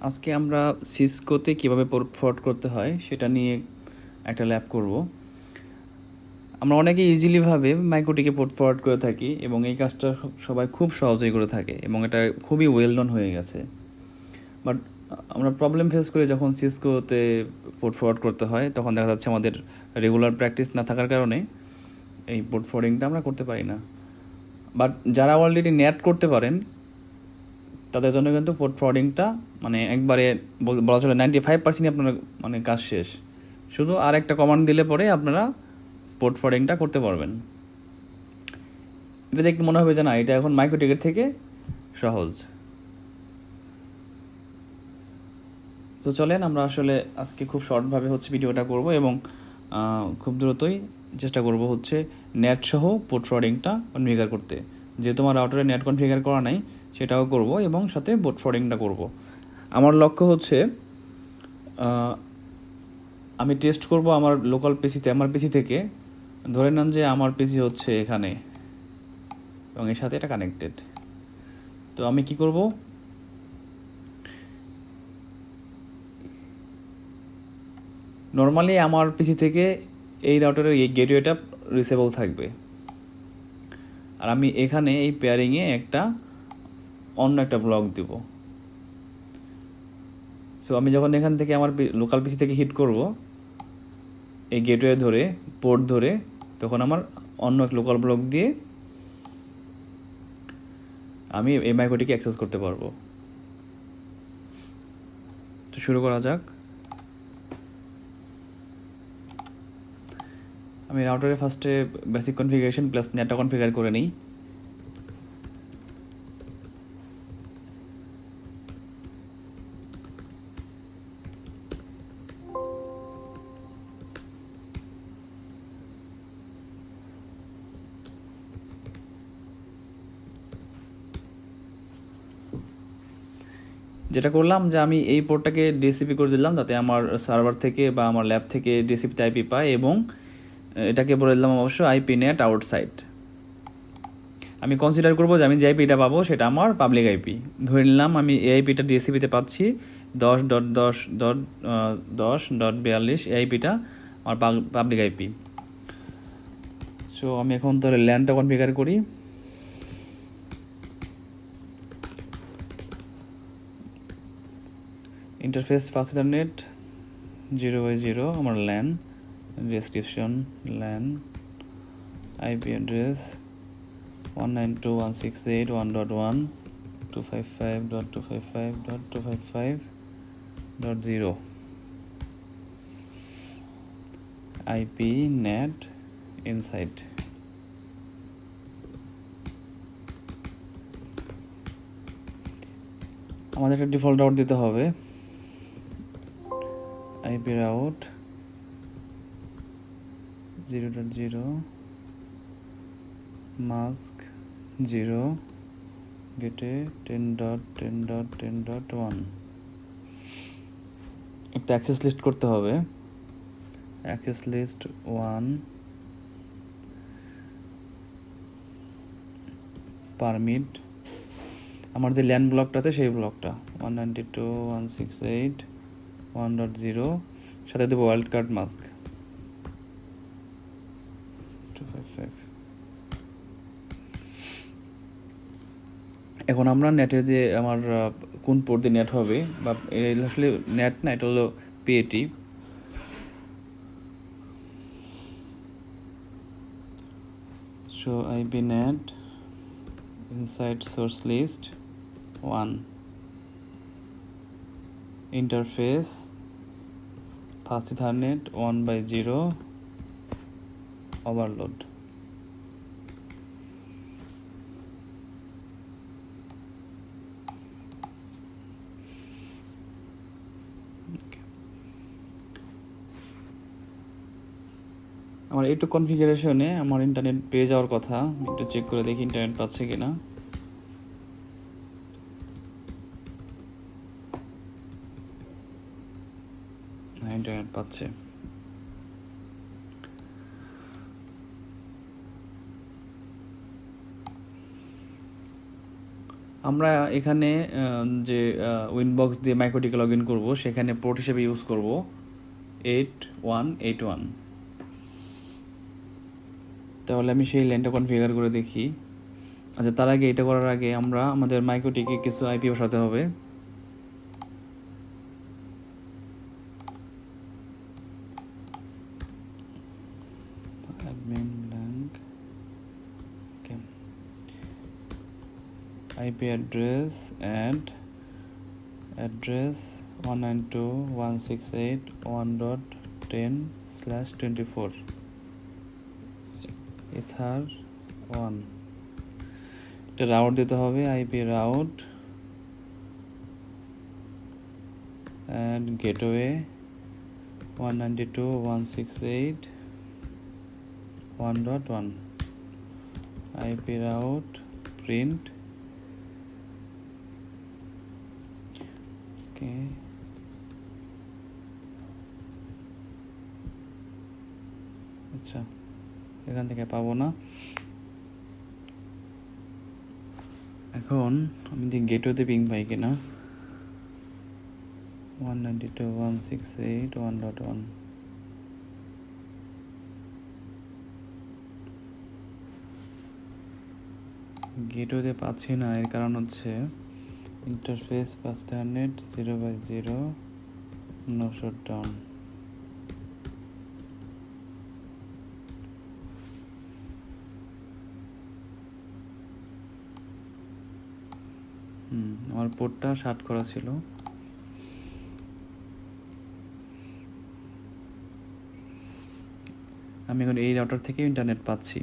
আজকে আমরা সিসকোতে কীভাবে পোর্ট ফরওয়ার্ড করতে হয় সেটা নিয়ে একটা ল্যাব করব। আমরা অনেকে ইজিলিভাবে মাইক্রোটিকে পোর্ট ফরওয়ার্ড করে থাকি এবং এই কাজটা সবাই খুব সহজেই করে থাকে এবং এটা খুবই ওয়েল নন হয়ে গেছে। বাট আমরা প্রবলেম ফেস করি যখন সিসকোতে পোর্ট ফরওয়ার্ড করতে হয়, তখন দেখা যাচ্ছে আমাদের রেগুলার প্র্যাকটিস না থাকার কারণে এই পোর্ট ফরওয়ার্ডিংটা আমরা করতে পারি না। বাট যারা অলরেডি নেট করতে পারেন তাদের জন্য কিন্তু পোর্ট ফরওয়ার্ডিংটা মানে একবারে বলা চলে 95% আপনার মানে কাজ শেষ। শুধু আর একটা কমান্ড দিলে পরে আপনারা পোর্ট ফরওয়ার্ডিংটা করতে পারবেন। এটা দেখতে মনে হবে যে না, এটা এখন মাইক্রোটিকের থেকে সহজ। তো চলেন আমরা আসলে আজকে খুব শর্টভাবে ভিডিওটা করব এবং খুব দ্রুতই চেষ্টা করব নেট সহ পোর্ট ফরওয়ার্ডিংটা কনফিগার করতে। যেহেতু আমার রাউটারে নেট কনফিগার করা নাই, সেটাও করব এবং সাথে পোর্ট ফরওয়ার্ডিংটা করব। আমার লক্ষ্য আমি টেস্ট করব আমার লোকাল পিসিতে, আমার পিসি থেকে। ধরে নেন যে আমার পিসি এখানে এবং এর সাথে এটা কানেক্টেড। তো আমি কি করব, নর্মালি আমার পিসি থেকে এই রাউটারের এই গেটওয়েটা রিচেবল থাকবে, আর আমি এখানে এই পেয়ারিংয়ে অন্য একটা ব্লক দিব। সো আমি যখন এখান থেকে আমার লোকাল পিসি থেকে হিট করব এই গেটওয়ে ধরে, পোর্ট ধরে, তখন আমার অন্য এক লোকাল ব্লক দিয়ে আমি এই মাইক্রোটিকে অ্যাক্সেস করতে পারবো। তো শুরু করা যাক। আমি রাউটারে ফার্স্টে বেসিক কনফিগারেশন প্লাস নেটটা কনফিগার করে নিই। যেটা করলাম যে আমি এই পোর্টটাকে ডিসিপি করে দিলাম, যাতে আমার সার্ভার থেকে বা আমার ল্যাব থেকে ডিসিপিতে আইপি পায়, এবং এটাকে বলে দিলাম অবশ্য আইপি নেট আউটসাইড। আমি কনসিডার করবো যে আমি যে আইপিটা পাবো সেটা আমার পাবলিক আইপি। ধরে নিলাম আমি এই আইপিটা ডিসিপিতে পাচ্ছি 10.10.10.42, এই আইপিটা আমার পাবলিক আইপি। সো আমি এখন তাহলে ল্যানটা কনফিগার করি। ইন্টারফেস ফাস্ট ইথারনেট 0x0 আমার LAN, description LAN, IP address 192.168.1.1.255.255.255.0 IP net inside. আমাদের একটা ডিফল্ট রাউট দিতে হবে, আইপি রাউট 0.0 মাস্ক 0 গেটে 10.10.10.1। একটা অ্যাক্সেস লিস্ট করতে হবে, অ্যাক্সেস লিস্ট 1 পারমিট আমার যে ল্যান ব্লকটা আছে সেই ব্লকটা 192.168.1.0 সাথে দেবো ওয়াইল্ড কার্ড মাস্ক 255। এখন আমরা নেটের যে আমার কোন পোর্ট দিয়ে নেট হবে, বা আসলে নেট না, এটা হলো PAT. So IP net inside source list 1 interface fast Ethernet 1/0 overload. আমার একটু কনফিগারেশনে আমার ইন্টারনেট পেয়ে যাওয়ার কথা, একটু চেক করে দেখি ইন্টারনেট পাচ্ছে কিনা। হ্যাঁ, ইন্টারনেট পাচ্ছে। আমরা এখানে যে উইনবক্স দিয়ে মাইক্রোটিকে লগ ইন করবো, সেখানে পোর্ট হিসেবে ইউজ করব 8181। তাহলে আমি সেই লাইনটা কনফিগার করে দেখি। আচ্ছা, তার আগে এটা করার আগে আমরা আমাদের মাইক্রোটিকে কিছু আইপি বসাতে হবে। admin blank IP address and address 192.168.1.10/24 ether 1। এটা রাউট দিতে হবে, IP route and gateway 192.168.1.1 IP route print। ওকে, আচ্ছা এখান থেকে পাবো না। এখন আমি দেখি গেটওয়েতে পিং পাই কিনা। 192.168.1.1 গেটওয়েতে পাচ্ছি না। এর কারণ হচ্ছে ইন্টারফেস 500 0/0 নো শাটডাউন। আমার পোর্টটা শার্ট করা ছিল। আমি এখন এই রাউটার থেকে ইন্টারনেট পাচ্ছি।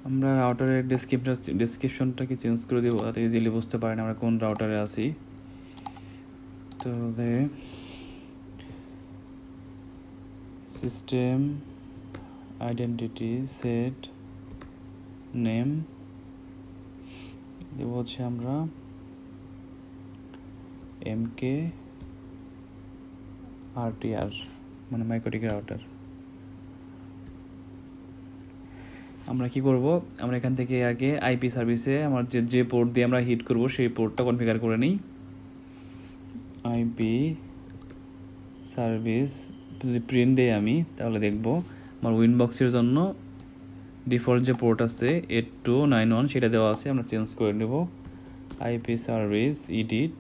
আমরা রাউটারের ডেসক্রিপশনটাকে চেঞ্জ করে দেবো, যাতে ইজিলি বুঝতে পারেন আমরা কোন রাউটারে আছি। তো সিস্টেম আইডেন্টিটি সেট নেম দেবো হচ্ছে আমরা MKRTR, মানে মাইক্রোটিক রাউটার। আমরা কি করব, আমরা এখান থেকে আগে আইপি সার্ভিসে আমার যে পোর্ট দিয়ে আমরা হিট করব সেই পোর্টটা কনফিগার করে নিই। আইপি সার্ভিস যদি প্রিন্ট দেই আমি, তাহলে দেখব আমার উইনবক্সের জন্য ডিফল্ট যে পোর্ট আছে 8291 সেটা দেওয়া আছে। আমরা চেঞ্জ করে নেব IP service edit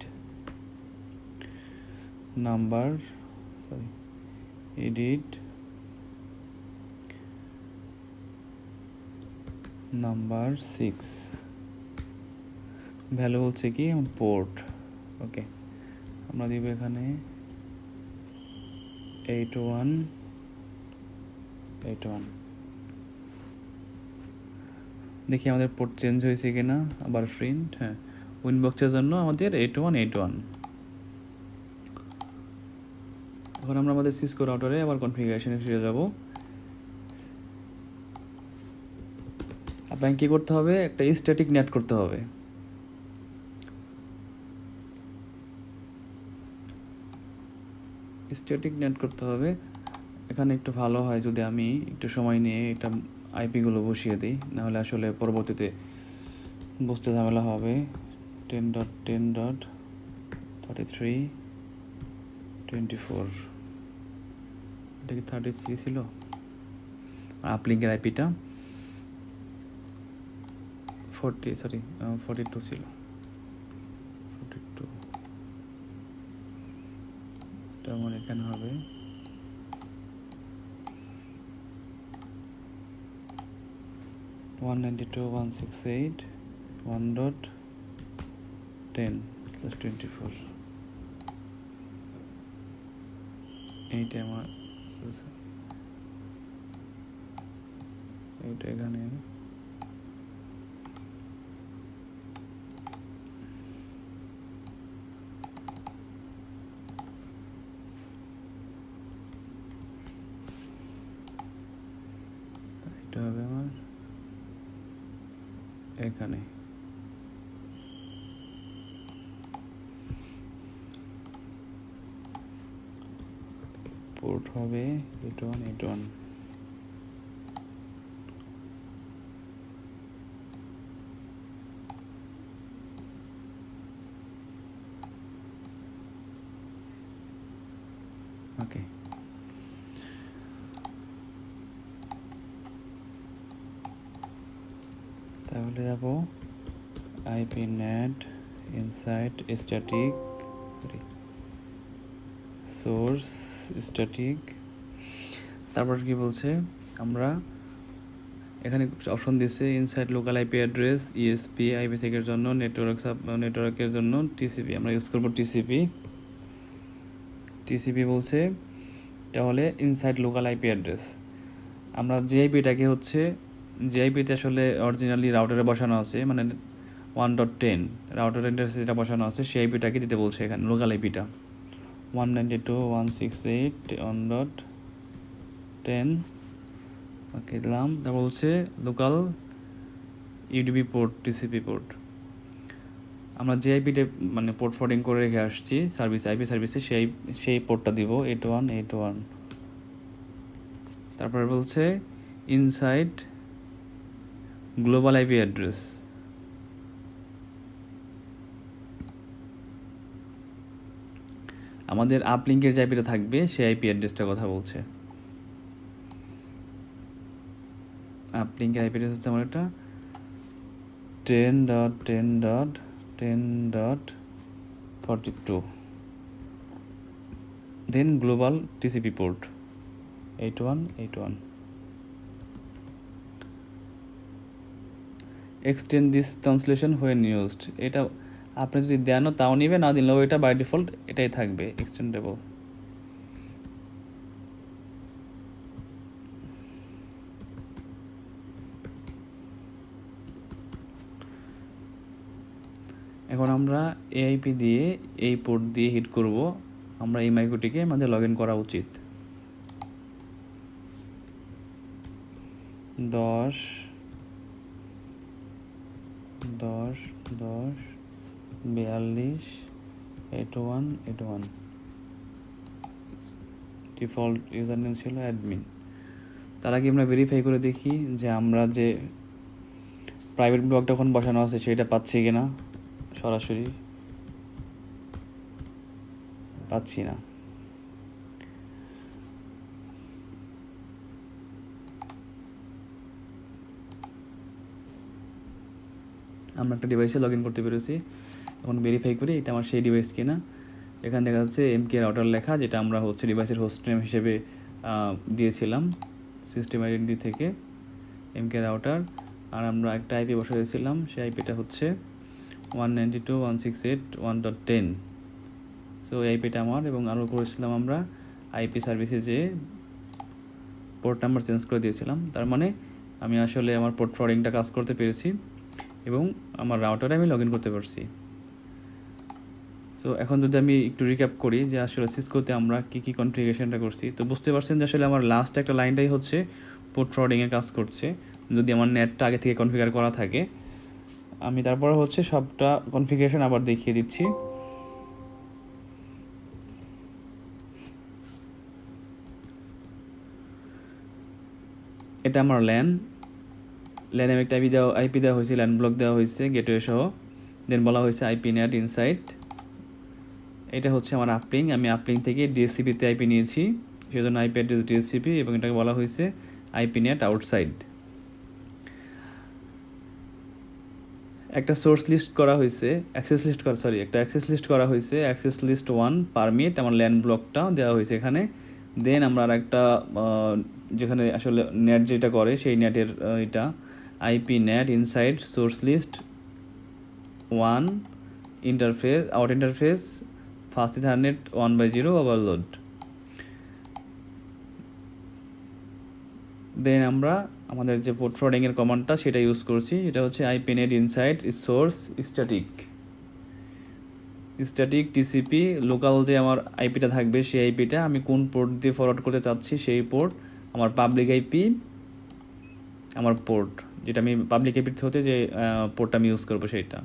number number 6, value হচ্ছে কি পোর্ট। ওকে, আমরা দিব এখানে 8181। দেখি আমাদের পোর্ট চেঞ্জ হয়েছে কিনা। আবার প্রিন্ট, হ্যাঁ, উইনবক্সের জন্য আমাদের 8181। এখন আমরা আমাদের সিসকো রাউটারে আবার কনফিগারেশনে ফিরে যাব। আপনাকে কী করতে হবে, একটা স্ট্যাটিক নেট করতে হবে। স্ট্যাটিক নেট করতে হবে। এখানে একটু ভালো হয় যদি আমি একটু সময় নিয়ে এটা আইপিগুলো বসিয়ে দিই, নাহলে আসলে পরবর্তীতে বুঝতে ঝামেলা হবে। 10.10.33.24, এটা কি 33 ছিল? আপলিঙ্কের আইপিটা 42 ছিল। 42 এটা আমার এখানে হবে। one 192.168.1.10/24 এইটা আমার, এইটা এখানে এটা হবে আমার এখানে। পোর্ট হবে 8181। ওকে, তাহলে যাব IP net inside static source static. তারপর কি বলছে, আমরা এখানে অপশন দিচ্ছে inside local IP address, ESP আইপিসেকের জন্য, নেটওয়ার্কের জন্য টিসিপি। আমরা ইউজ করবো টিসিপি বলছে, তাহলে ইনসাইড লোকাল আইপি অ্যাড্রেস। আমরা জিআইপিটাকে হচ্ছে, জিআইপিতে আসলে অরিজিনালি রাউটারে বসানো আছে, মানে 1.10 রাউটার ইন্টারফেস যেটা বসানো আছে সেই আইপিটাকে দিতে বলছে এখানে, লোকাল আইপিটা 192.168.1.10 ওকে দিলাম। তারপর বলছে local UDP port, TCP port. আমরা যে আইপিতে মানে পোর্ট ফরওয়ার্ডিং করে রেখে আসছি আইপি সার্ভিসে, সেই পোর্টটা দিব 8181। তারপরে বলছে ইনসাইড গ্লোবাল আইপি অ্যাড্রেস। আমাদের আপলিঙ্কের যে আইপিটা থাকবে সেই আইপি অ্যাড্রেসটার কথা বলছে। আপলিঙ্কের আইপি অ্যাড্রেস হচ্ছে আমার এটা 10.10.10.42, then global TCP port 8181। Extend this translation when used, এটা আপনি যদি দেনও তাও নিবে, না দিলেও এটা বাই ডিফল্ট এটাই থাকবে এক্সটেন্ডেবল। এখন আমরা এআইপি দিয়ে এই পোর্ট দিয়ে হিট করব, আমরা এই মাইক্রোটিকে আমাদের লগ ইন করা উচিত। 10.10.10.42.81.81 ডিফল্ট ইউজার নেম ছিল অ্যাডমিন। তার আগে আমরা ভেরিফাই করে দেখি যে আমরা যে প্রাইভেট ব্লকটা এখন বসানো আছে সেটা পাচ্ছি কিনা। সরাসরি পাচ্ছি না। আমরা একটা ডিভাইসে লগ ইন করতে পেরেছি। এখন ভেরিফাই করি এটা আমার সেই ডিভাইস কিনা। এখানে দেখা যাচ্ছে এমকে রাউটার লেখা, যেটা আমরা হচ্ছে ডিভাইসের হোস্ট নেম হিসেবে দিয়েছিলাম সিস্টেম আইডেন্টি থেকে, এমকে রাউটার। আর আমরা একটা আইপি বসে দিয়েছিলাম, সেই আইপিটা হচ্ছে 192.168.1.10। সো এই আইপিটা আমার, এবং আরও করেছিলাম আমরা আইপি সার্ভিসে যে পোর্ট নাম্বার চেঞ্জ করে দিয়েছিলাম। তার মানে আমি আসলে আমার পোর্ট ফরওয়ার্ডিংটা কাজ করতে পেরেছি এবং আমার রাউটারে আমি লগ ইন করতে পারছি। সো এখন যদি আমি একটু রিক্যাপ করি যে আসলে সিসকোতে আমরা কী কনফিগারেশনটা করছি, তো বুঝতে পারছেন যে আসলে আমার লাস্ট একটা লাইনটাই হচ্ছে পোর্ট ফরওয়ার্ডিংয়ে কাজ করছে, যদি আমার নেটটা আগে থেকে কনফিগার করা থাকে। আমি তারপরে হচ্ছে সবটা কনফিগারেশন আবার দেখিয়ে দিচ্ছি। এটা আমার ল্যান একটা আইপি দেওয়া হয়েছে, ল্যান ব্লক দেওয়া হয়েছে গেটওয়ে সহ, দেন বলা হয়েছে আইপি নেট ইনসাইড। এটা হচ্ছে আমার আপলিঙ্ক, আমি আপলিঙ্ক থেকে ডিএসসিপিতে আইপি নিয়েছি, সেজন্য আইপি অ্যাড্রেস ডিএসসিপি, এবং এটাকে বলা হয়েছে আইপি নেট আউটসাইড। একটা সোর্স লিস্ট করা হয়েছে, অ্যাক্সেস লিস্ট করা হয়েছে, অ্যাক্সেস লিস্ট 1 পারমিট, আমার ল্যান ব্লকটা দেওয়া হয়েছে এখানে। দেন আমরা আর একটা যেখানে আসলে নেট যেটা করে সেই নেটের এটা IP net inside source list 1 interface out interface fast Ethernet 1/0 overload. Then আমরা আমাদের যে পোর্ট ফরওয়ার্ডিংয়ের কমান্ডটা সেটা ইউজ করছি, এটা হচ্ছে IP net inside source static TCP. Local যে আমার আইপিটা থাকবে সেই আইপিটা আমি কোন পোর্ট দিয়ে ফরওয়ার্ড করতে চাচ্ছি সেই পোর্ট, আমার পাবলিক আইপি, আমার পোর্ট যেটা আমি পাবলিক আইপির হতে যে পোর্টটা আমি ইউজ করবো সেইটা,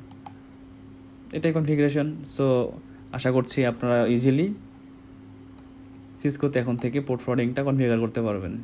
এটাই কনফিগারেশন। সো আশা করছি আপনারা ইজিলি সিসকোতে এখন থেকে পোর্ট ফরওয়ার্ডিংটা কনফিগার করতে পারবেন।